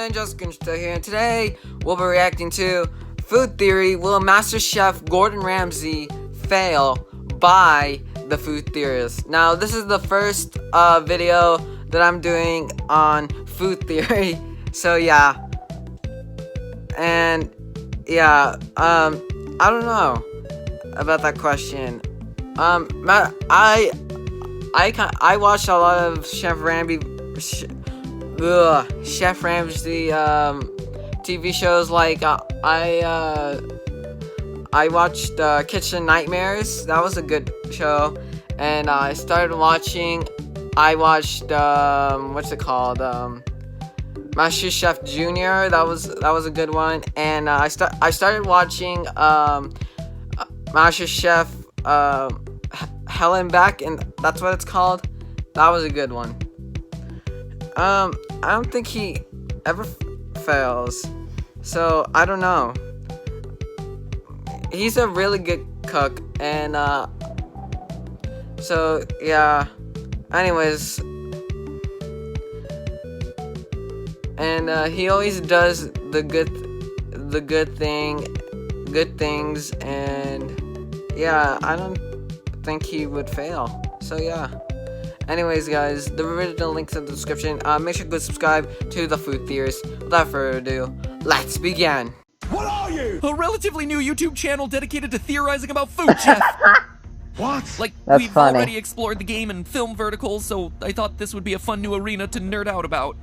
and Jessica here, and today we'll be reacting to Food Theory. Will Masterchef Gordon Ramsay fail by the food theorist? Now, this is the first video that I'm doing on Food Theory, so yeah. And yeah, I don't know about that question. I watched a lot of Chef Ramsay TV shows. Like I watched Kitchen Nightmares. That was a good show. And I watched what's it called, Masterchef Junior. That was a good one. And I started watching Masterchef Hell and Back, and that's what it's called. That was a good one. I don't think he ever fails, so I don't know. He's a really good cook, and so yeah. Anyways, and he always does the good things, and yeah, I don't think he would fail. So yeah. Anyways, guys, the original link's in the description. Make sure to go subscribe to the Food Theorist. Without further ado, let's begin. What are you? A relatively new YouTube channel dedicated to theorizing about food, Chef. What? Like, That's we've funny. already explored the game and film verticals, so I thought this would be a fun new arena to nerd out about.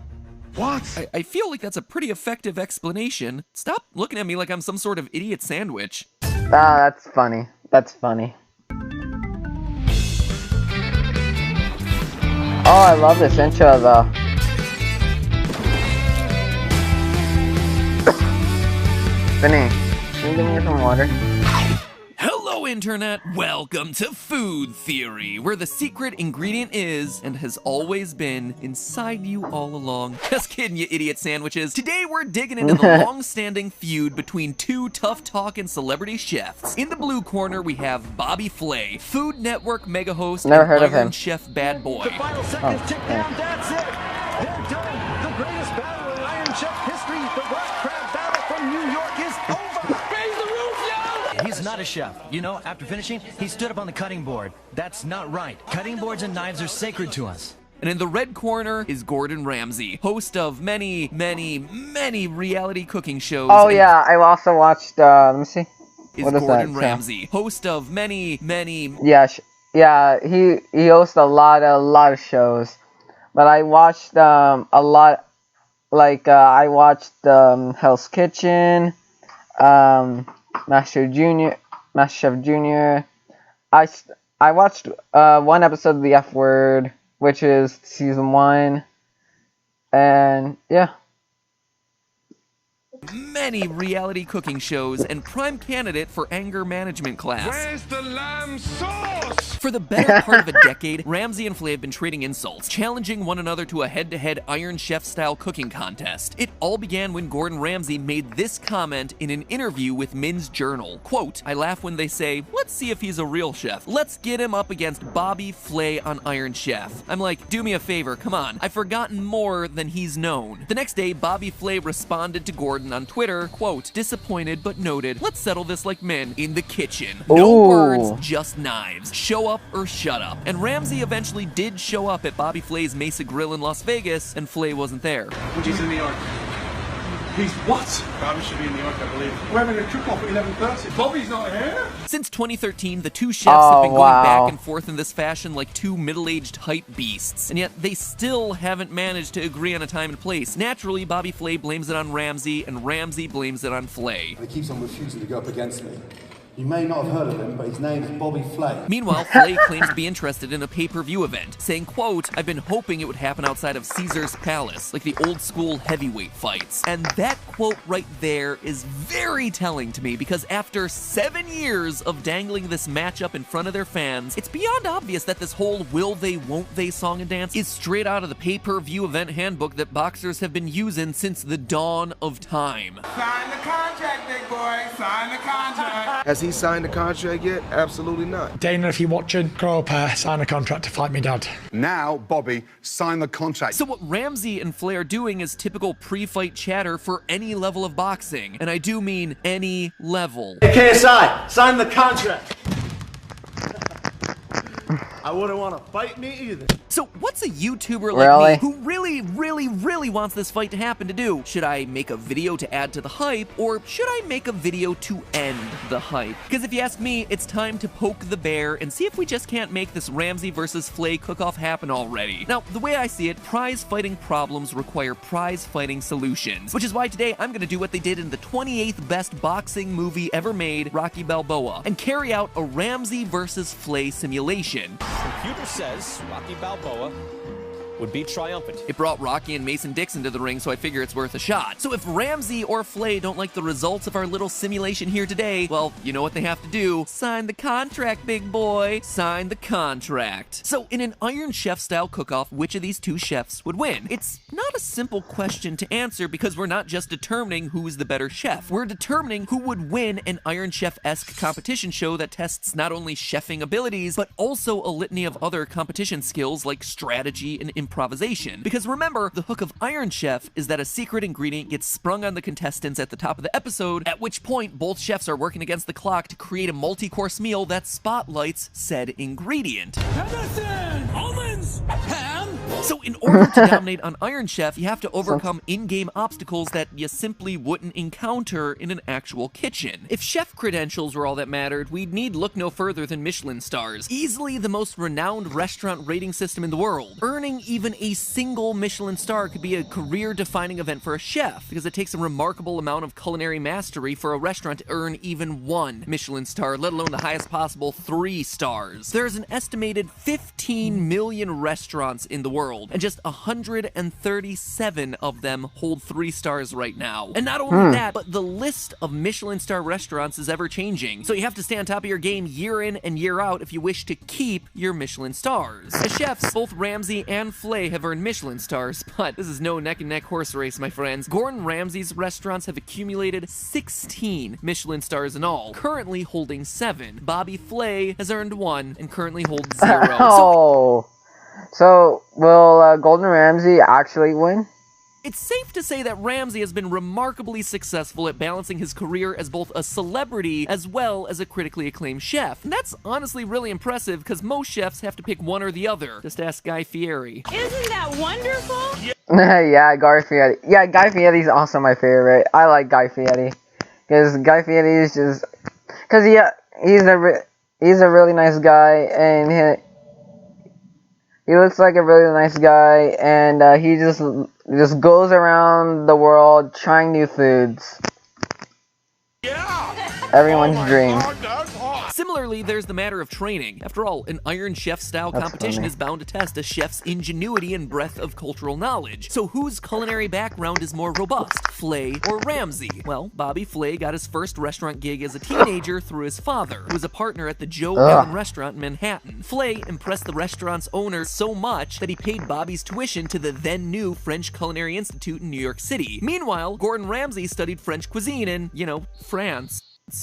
What? I feel like that's a pretty effective explanation. Stop looking at me like I'm some sort of idiot sandwich. That's funny. That's funny. Oh, I love this intro though. Vinny, can you give me some water? Hello, Internet! Welcome to Food Theory, where the secret ingredient is, and has always been, inside you all along. Just kidding, you idiot sandwiches. Today we're digging into the long-standing feud between two tough-talking celebrity chefs. In the blue corner, we have Bobby Flay, Food Network mega host Never and heard of Iron him. Chef bad boy. The final seconds tick down, that's it! They're done! The greatest battle in Iron Chef history, the rock crab battle from New York is over! Raise the roof, yo! He's not a chef. You know, after finishing, he stood up on the cutting board. That's not right. Cutting boards and knives are sacred to us. And in the red corner is Gordon Ramsay, host of many, many, many reality cooking shows. Oh yeah, I also watched. Let me see. What is Gordon that? Ramsay, host of many, many. Yeah, he hosts a lot of shows, but I watched a lot. Like I watched Hell's Kitchen, Masterchef Junior. I watched one episode of The F Word, which is season 1, and yeah. Many reality cooking shows and prime candidate for anger management class. Where's the lamb sauce? For the better part of a decade, Ramsay and Flay have been trading insults, challenging one another to a head-to-head Iron Chef-style cooking contest. It all began when Gordon Ramsay made this comment in an interview with Min's Journal. Quote, "I laugh when they say, let's see if he's a real chef. Let's get him up against Bobby Flay on Iron Chef." I'm like, do me a favor, come on. I've forgotten more than he's known. The next day, Bobby Flay responded to Gordon on Twitter, quote, "Disappointed but noted. Let's settle this like men in the kitchen. No words, just knives. Show up or shut up." And Ramsay eventually did show up at Bobby Flay's Mesa Grill in Las Vegas, and Flay wasn't there. He's in New York. He's what? Bobby should be in New York, I believe. We're having a cook-off at 11:30. Bobby's not here? Since 2013, the two chefs have been going back and forth in this fashion like two middle-aged hype beasts, and yet they still haven't managed to agree on a time and place. Naturally, Bobby Flay blames it on Ramsay, and Ramsay blames it on Flay. He keeps on refusing to go up against me. You may not have heard of him, but his name is Bobby Flay. Meanwhile, Flay claims to be interested in a pay-per-view event, saying, quote, "I've been hoping it would happen outside of Caesar's Palace, like the old-school heavyweight fights." And that quote right there is very telling to me, because after 7 years of dangling this matchup in front of their fans, it's beyond obvious that this whole will they, won't they song and dance is straight out of the pay-per-view event handbook that boxers have been using since the dawn of time. Sign the contract, big boy. Sign the contract. Has he signed a contract yet? Absolutely not. Dana, if you're watching, grow up, sign a contract to fight me dad. Now, Bobby, sign the contract. So what Ramsay and Flair are doing is typical pre-fight chatter for any level of boxing. And I do mean any level. Hey, KSI, sign the contract. I wouldn't want to fight me either. So what's a YouTuber like me who really wants this fight to happen to do? Should I make a video to add to the hype, or should I make a video to end the hype? Because if you ask me, it's time to poke the bear and see if we just can't make this Ramsay versus Flay cook-off happen already. Now, the way I see it, prize fighting problems require prize fighting solutions, which is why today I'm gonna do what they did in the 28th best boxing movie ever made, Rocky Balboa, and carry out a Ramsay versus Flay simulation. Computer says Rocky Balboa would be triumphant. It brought Rocky and Mason Dixon to the ring, so I figure it's worth a shot. So if Ramsay or Flay don't like the results of our little simulation here today, well, you know what they have to do. Sign the contract, big boy. Sign the contract. So in an Iron Chef style cook-off, which of these two chefs would win? It's not a simple question to answer because we're not just determining who's the better chef. We're determining who would win an Iron Chef-esque competition show that tests not only chefing abilities, but also a litany of other competition skills like strategy and improvisation. Because remember, the hook of Iron Chef is that a secret ingredient gets sprung on the contestants at the top of the episode, at which point both chefs are working against the clock to create a multi-course meal that spotlights said ingredient. Venison! Almonds! Ham! So in order to dominate on Iron Chef, you have to overcome in-game obstacles that you simply wouldn't encounter in an actual kitchen. If chef credentials were all that mattered, we'd need look no further than Michelin stars, easily the most renowned restaurant rating system in the world. Earning even a single Michelin star could be a career-defining event for a chef, because it takes a remarkable amount of culinary mastery for a restaurant to earn even one Michelin star, let alone the highest possible 3 stars. There's an estimated 15 million restaurants in the world, and just 137 of them hold 3 stars right now. And not only that, but the list of Michelin star restaurants is ever changing, so you have to stay on top of your game year in and year out if you wish to keep your Michelin stars. As chefs, both Ramsay and Flay have earned Michelin stars, but this is no neck-and-neck horse race, my friends. Gordon Ramsay's restaurants have accumulated 16 Michelin stars in all, currently holding 7. Bobby Flay has earned 1 and currently holds 0. So will Gordon Ramsay actually win? It's safe to say that Ramsay has been remarkably successful at balancing his career as both a celebrity as well as a critically acclaimed chef. And that's honestly really impressive because most chefs have to pick one or the other. Just ask Guy Fieri. Isn't that wonderful? Yeah, Guy Fieri. Yeah, Guy Fieri's also my favorite. I like Guy Fieri because Guy Fieri is just because he's a really nice guy, and he looks like a really nice guy, and he just goes around the world trying new foods. Yeah! Everyone's dream. Similarly, there's the matter of training. After all, an Iron Chef-style competition is bound to test a chef's ingenuity and breadth of cultural knowledge. So whose culinary background is more robust, Flay or Ramsay? Well, Bobby Flay got his first restaurant gig as a teenager through his father, who was a partner at the Joe Allen restaurant in Manhattan. Flay impressed the restaurant's owner so much that he paid Bobby's tuition to the then-new French Culinary Institute in New York City. Meanwhile, Gordon Ramsay studied French cuisine in, France,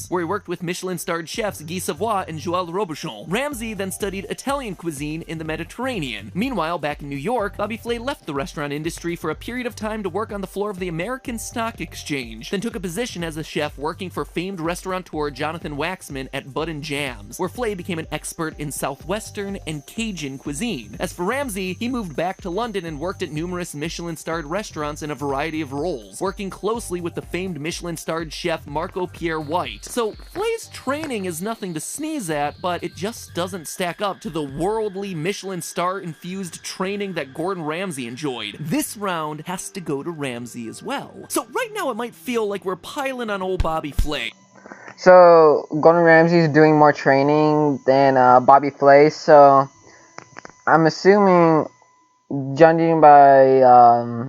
where he worked with Michelin-starred chefs Guy Savoy and Joël Robuchon. Ramsay then studied Italian cuisine in the Mediterranean. Meanwhile, back in New York, Bobby Flay left the restaurant industry for a period of time to work on the floor of the American Stock Exchange, then took a position as a chef working for famed restaurateur Jonathan Waxman at Bud and Jams, where Flay became an expert in Southwestern and Cajun cuisine. As for Ramsay, he moved back to London and worked at numerous Michelin-starred restaurants in a variety of roles, working closely with the famed Michelin-starred chef Marco Pierre White. So, Flay's training is nothing to sneeze at, but it just doesn't stack up to the worldly Michelin star-infused training that Gordon Ramsay enjoyed. This round has to go to Ramsay as well. So right now it might feel like we're piling on old Bobby Flay. So, Gordon Ramsay's doing more training than Bobby Flay, so I'm assuming, judging by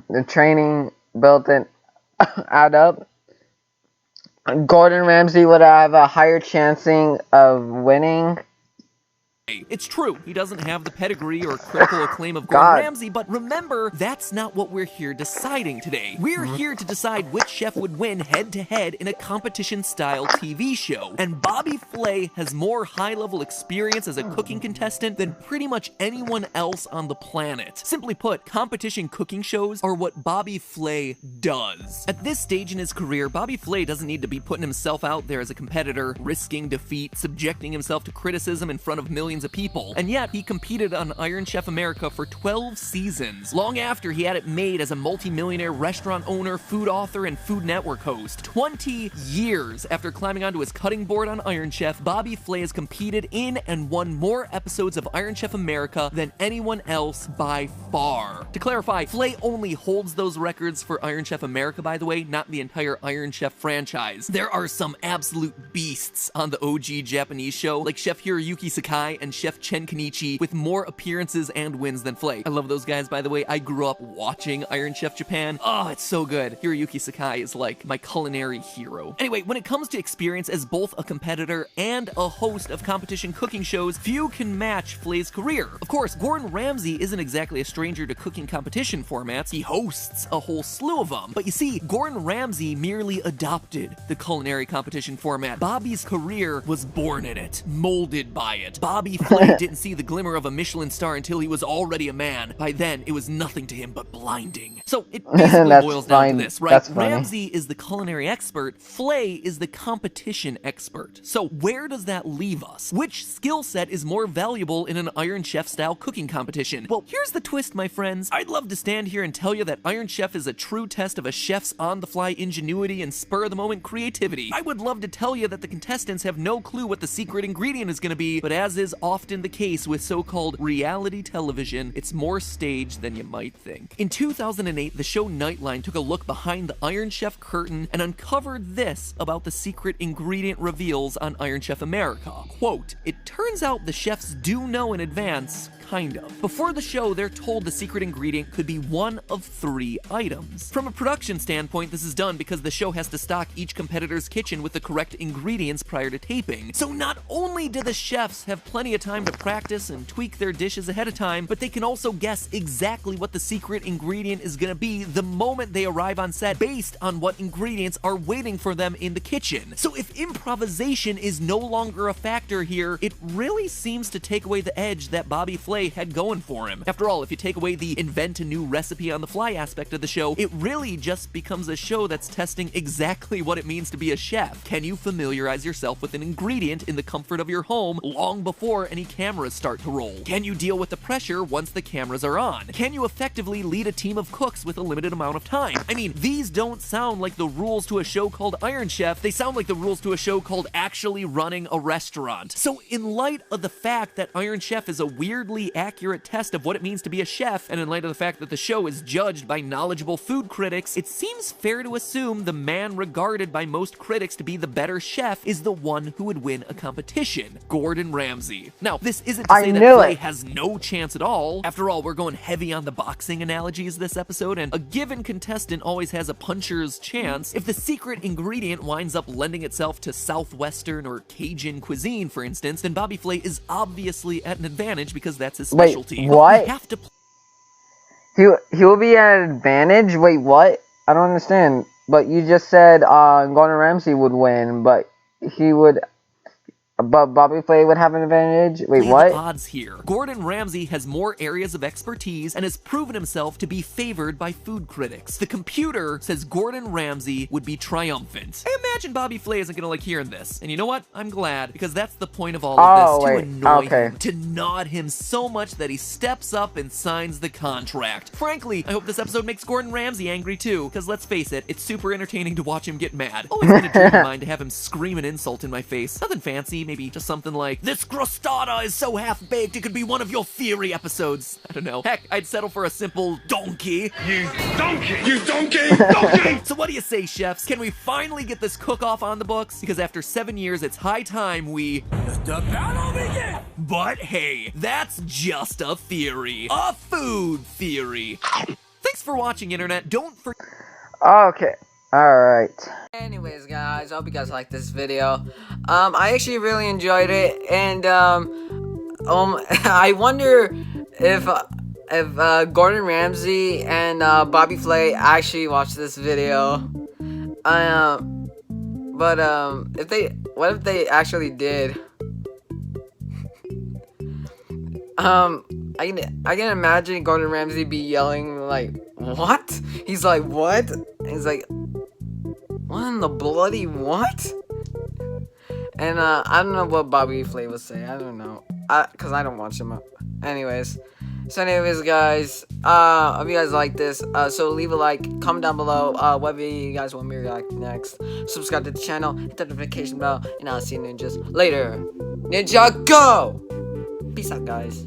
the training built and add up, Gordon Ramsay would have a higher chancing of winning. It's true, he doesn't have the pedigree or critical acclaim of Gordon Ramsay, but remember, that's not what we're here deciding today. We're here to decide which chef would win head-to-head in a competition-style TV show, and Bobby Flay has more high-level experience as a cooking contestant than pretty much anyone else on the planet. Simply put, competition cooking shows are what Bobby Flay does. At this stage in his career, Bobby Flay doesn't need to be putting himself out there as a competitor, risking defeat, subjecting himself to criticism in front of millions of people, and yet he competed on Iron Chef America for 12 seasons, long after he had it made as a multi-millionaire restaurant owner, food author, and Food Network host. 20 years after climbing onto his cutting board on Iron Chef, Bobby Flay has competed in and won more episodes of Iron Chef America than anyone else by far. To clarify, Flay only holds those records for Iron Chef America, by the way, not the entire Iron Chef franchise. There are some absolute beasts on the OG Japanese show, like Chef Hiroyuki Sakai and Chef Chen Kenichi, with more appearances and wins than Flay. I love those guys, by the way. I grew up watching Iron Chef Japan. Oh, it's so good. Hiroyuki Sakai is like my culinary hero. Anyway, when it comes to experience as both a competitor and a host of competition cooking shows, few can match Flay's career. Of course, Gordon Ramsay isn't exactly a stranger to cooking competition formats. He hosts a whole slew of them. But you see, Gordon Ramsay merely adopted the culinary competition format. Bobby's career was born in it, molded by it. Bobby Flay didn't see the glimmer of a Michelin star until he was already a man. By then, it was nothing to him but blinding. So it basically boils down to this, right? Ramsay is the culinary expert, Flay is the competition expert. So where does that leave us? Which skill set is more valuable in an Iron Chef style cooking competition? Well, here's the twist, my friends. I'd love to stand here and tell you that Iron Chef is a true test of a chef's on-the-fly ingenuity and spur-of-the-moment creativity. I would love to tell you that the contestants have no clue what the secret ingredient is going to be, but as is often the case with so-called reality television, it's more staged than you might think. In 2008, the show Nightline took a look behind the Iron Chef curtain and uncovered this about the secret ingredient reveals on Iron Chef America. Quote, "It turns out the chefs do know in advance, kind of. Before the show, they're told the secret ingredient could be one of 3 items. From a production standpoint, this is done because the show has to stock each competitor's kitchen with the correct ingredients prior to taping. So not only do the chefs have plenty of time to practice and tweak their dishes ahead of time, but they can also guess exactly what the secret ingredient is going to be the moment they arrive on set based on what ingredients are waiting for them in the kitchen. So if improvisation is no longer a factor here, it really seems to take away the edge that Bobby Flay had going for him. After all, if you take away the invent a new recipe on the fly aspect of the show, it really just becomes a show that's testing exactly what it means to be a chef. Can you familiarize yourself with an ingredient in the comfort of your home long before any cameras start to roll? Can you deal with the pressure once the cameras are on? Can you effectively lead a team of cooks with a limited amount of time? I mean, these don't sound like the rules to a show called Iron Chef, they sound like the rules to a show called actually running a restaurant. So in light of the fact that Iron Chef is a weirdly accurate test of what it means to be a chef, and in light of the fact that the show is judged by knowledgeable food critics, it seems fair to assume the man regarded by most critics to be the better chef is the one who would win a competition, Gordon Ramsay. Now, this isn't to say that Flay has no chance at all. After all, we're going heavy on the boxing analogies this episode, and a given contestant always has a puncher's chance. If the secret ingredient winds up lending itself to Southwestern or Cajun cuisine, for instance, then Bobby Flay is obviously at an advantage because that's his specialty. Wait, what? We have to He will be at an advantage? Wait, what? I don't understand. But you just said Gordon Ramsay would win, but he would... But Bobby Flay would have an advantage? Wait, what? The odds here. Gordon Ramsay has more areas of expertise and has proven himself to be favored by food critics. The computer says Gordon Ramsay would be triumphant. I imagine Bobby Flay isn't gonna like hearing this. And you know what? I'm glad, because that's the point of all of this, to annoy him, to nod him so much that he steps up and signs the contract. Frankly, I hope this episode makes Gordon Ramsay angry too, because let's face it, it's super entertaining to watch him get mad. Always been a dream of mine to have him scream an insult in my face. Nothing fancy, maybe just something like, "This crostata is so half-baked it could be one of your theory episodes." I don't know. Heck, I'd settle for a simple donkey. You donkey! You donkey! Donkey! So what do you say, chefs? Can we finally get this cook-off on the books? Because after 7 years, it's high time we... Let the battle begin! But hey, that's just a theory. A food theory. Thanks for watching, Internet. Don't forget... Okay. Alright. Anyways, guys, I hope you guys liked this video. I actually really enjoyed it, and I wonder if Gordon Ramsay and Bobby Flay actually watched this video. But what if they actually did? I can imagine Gordon Ramsay be yelling like, "What?" He's like, "What?" He's like, "What in the bloody what?" And I don't know what Bobby Flay would say. I don't know, cause I don't watch him. Anyways, guys, hope you guys like this. So leave a like, comment down below what video you guys want me to react next. Subscribe to the channel, hit the notification bell, and I'll see you ninjas later. Ninja go! Peace out, guys.